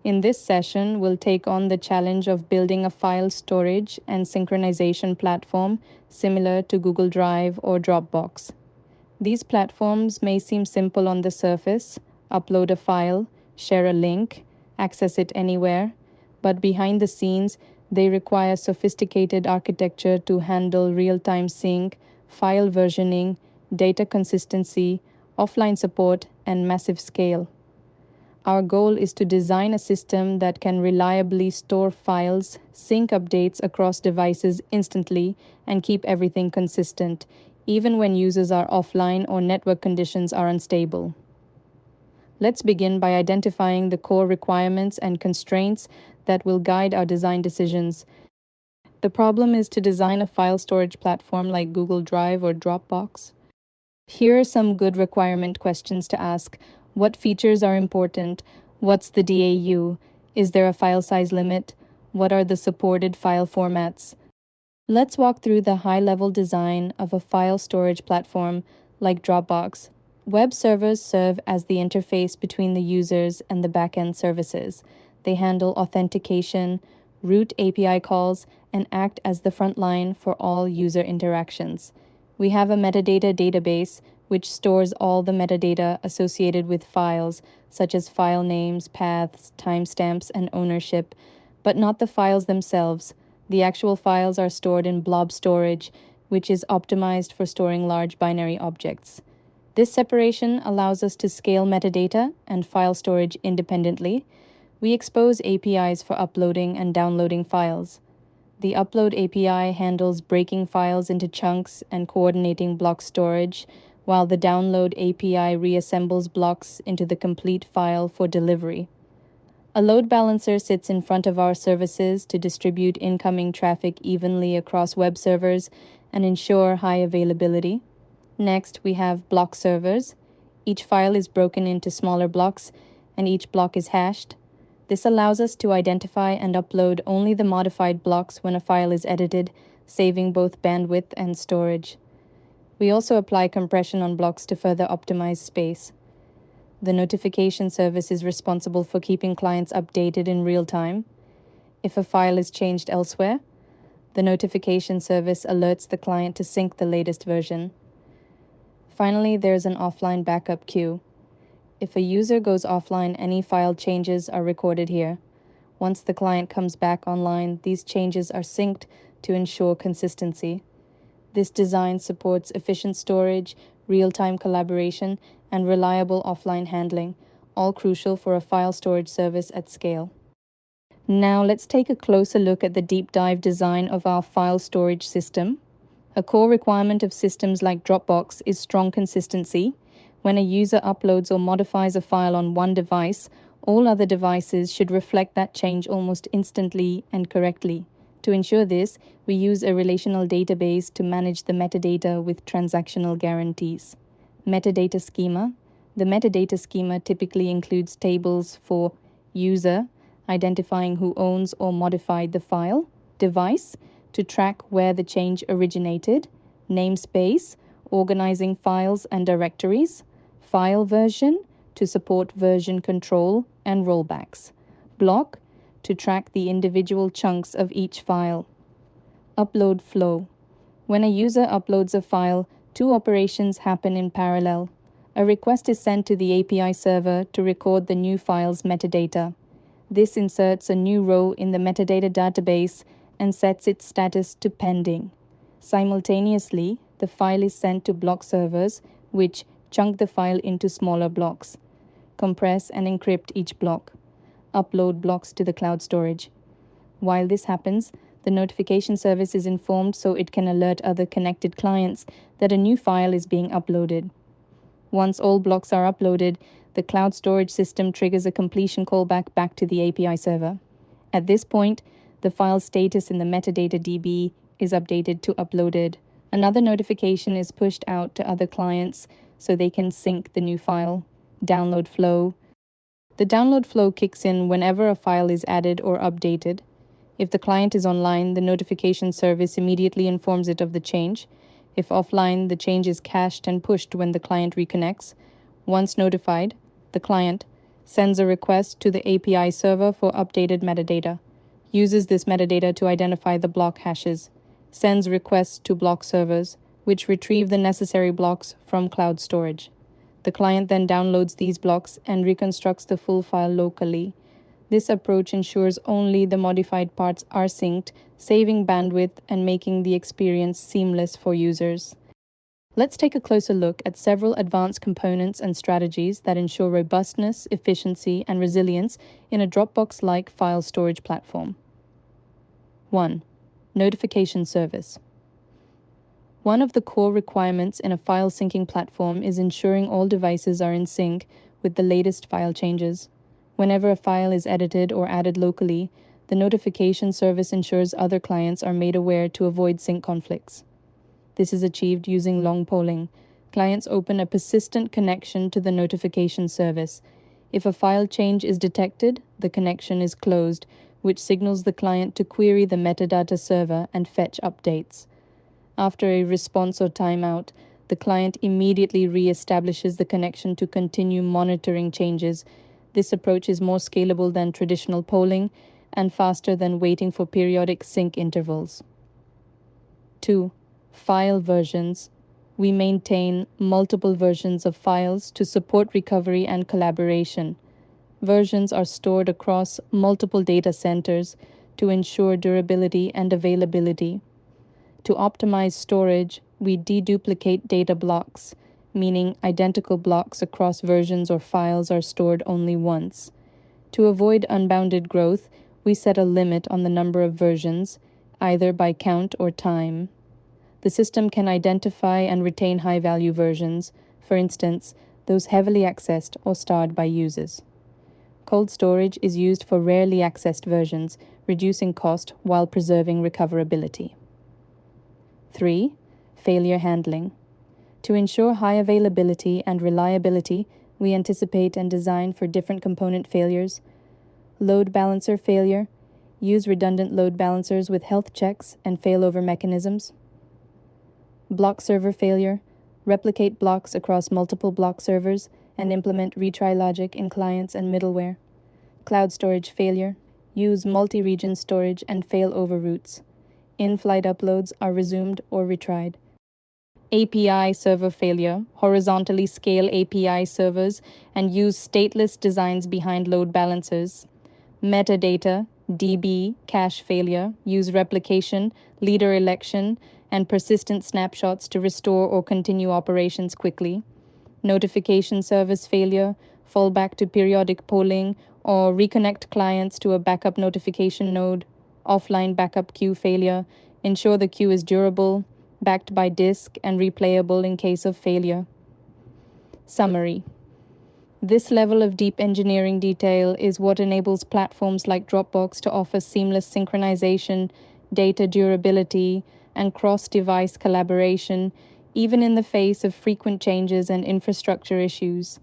In this session, we'll take on the challenge of building a file storage and synchronization platform similar to Google Drive or Dropbox. These platforms may seem simple on the surface: upload a file, share a link, access it anywhere, but behind the scenes, they require sophisticated architecture to handle real-time sync, file versioning, data consistency, offline support, and massive scale. Our goal is to design a system that can reliably store files, sync updates across devices instantly, and keep everything consistent, even when users are offline or network conditions are unstable. Let's begin by identifying the core requirements and constraints that will guide our design decisions. The problem is to design a file storage platform like Google Drive or Dropbox. Here are some good requirement questions to ask. What features are important? What's the DAU? Is there a file size limit? What are the supported file formats? Let's walk through the high-level design of a file storage platform like Dropbox. Web servers serve as the interface between the users and the backend services. They handle authentication, route API calls, and act as the front line for all user interactions. We have a metadata database, which stores all the metadata associated with files, such as file names, paths, timestamps, and ownership, but not the files themselves. The actual files are stored in blob storage, which is optimized for storing large binary objects. This separation allows us to scale metadata and file storage independently. We expose APIs for uploading and downloading files. The Upload API handles breaking files into chunks and coordinating block storage, while the Download API reassembles blocks into the complete file for delivery. A load balancer sits in front of our services to distribute incoming traffic evenly across web servers and ensure high availability. Next, we have block servers. Each file is broken into smaller blocks, and each block is hashed. This allows us to identify and upload only the modified blocks when a file is edited, saving both bandwidth and storage. We also apply compression on blocks to further optimize space. The notification service is responsible for keeping clients updated in real time. If a file is changed elsewhere, the notification service alerts the client to sync the latest version. Finally, there's an offline backup queue. If a user goes offline, any file changes are recorded here. Once the client comes back online, these changes are synced to ensure consistency. This design supports efficient storage, real-time collaboration, and reliable offline handling, all crucial for a file storage service at scale. Now let's take a closer look at the deep dive design of our file storage system. A core requirement of systems like Dropbox is strong consistency. When a user uploads or modifies a file on one device, all other devices should reflect that change almost instantly and correctly. To ensure this, we use a relational database to manage the metadata with transactional guarantees. Metadata schema. The metadata schema typically includes tables for user, identifying who owns or modified the file; device, to track where the change originated; namespace, organizing files and directories; file version, to support version control and rollbacks; block, to track the individual chunks of each file. Upload flow. When a user uploads a file, two operations happen in parallel. A request is sent to the API server to record the new file's metadata. This inserts a new row in the metadata database and sets its status to pending. Simultaneously, the file is sent to block servers, which chunk the file into smaller blocks, compress and encrypt each block, upload blocks to the cloud storage. While this happens, the notification service is informed so it can alert other connected clients that a new file is being uploaded. Once all blocks are uploaded, the cloud storage system triggers a completion callback back to the API server. At this point, the file status in the metadata DB is updated to uploaded. Another notification is pushed out to other clients so they can sync the new file. Download flow. The download flow kicks in whenever a file is added or updated. If the client is online, the notification service immediately informs it of the change. If offline, the change is cached and pushed when the client reconnects. Once notified, the client sends a request to the API server for updated metadata, uses this metadata to identify the block hashes, sends requests to block servers, which retrieve the necessary blocks from cloud storage. The client then downloads these blocks and reconstructs the full file locally. This approach ensures only the modified parts are synced, saving bandwidth and making the experience seamless for users. Let's take a closer look at several advanced components and strategies that ensure robustness, efficiency, and resilience in a Dropbox-like file storage platform. 1. Notification service. One of the core requirements in a file syncing platform is ensuring all devices are in sync with the latest file changes. Whenever a file is edited or added locally, the notification service ensures other clients are made aware to avoid sync conflicts. This is achieved using long polling. Clients open a persistent connection to the notification service. If a file change is detected, the connection is closed, which signals the client to query the metadata server and fetch updates. After a response or timeout, the client immediately re-establishes the connection to continue monitoring changes. This approach is more scalable than traditional polling and faster than waiting for periodic sync intervals. 2. File versions. We maintain multiple versions of files to support recovery and collaboration. Versions are stored across multiple data centers to ensure durability and availability. To optimize storage, we deduplicate data blocks, meaning identical blocks across versions or files are stored only once. To avoid unbounded growth, we set a limit on the number of versions, either by count or time. The system can identify and retain high-value versions, for instance, those heavily accessed or starred by users. Cold storage is used for rarely accessed versions, reducing cost while preserving recoverability. 3. Failure handling. To ensure high availability and reliability, we anticipate and design for different component failures. Load balancer failure. Use redundant load balancers with health checks and failover mechanisms. Block server failure. Replicate blocks across multiple block servers and implement retry logic in clients and middleware. Cloud storage failure. Use multi-region storage and failover routes. In-flight uploads are resumed or retried. API server failure. Horizontally scale API servers and use stateless designs behind load balancers. Metadata, DB, cache failure. Use replication, leader election, and persistent snapshots to restore or continue operations quickly. Notification service failure. Fall back to periodic polling or reconnect clients to a backup notification node. Offline backup queue failure. Ensure the queue is durable, backed by disk, and replayable in case of failure. Summary. This level of deep engineering detail is what enables platforms like Dropbox to offer seamless synchronization, data durability, and cross-device collaboration, even in the face of frequent changes and infrastructure issues.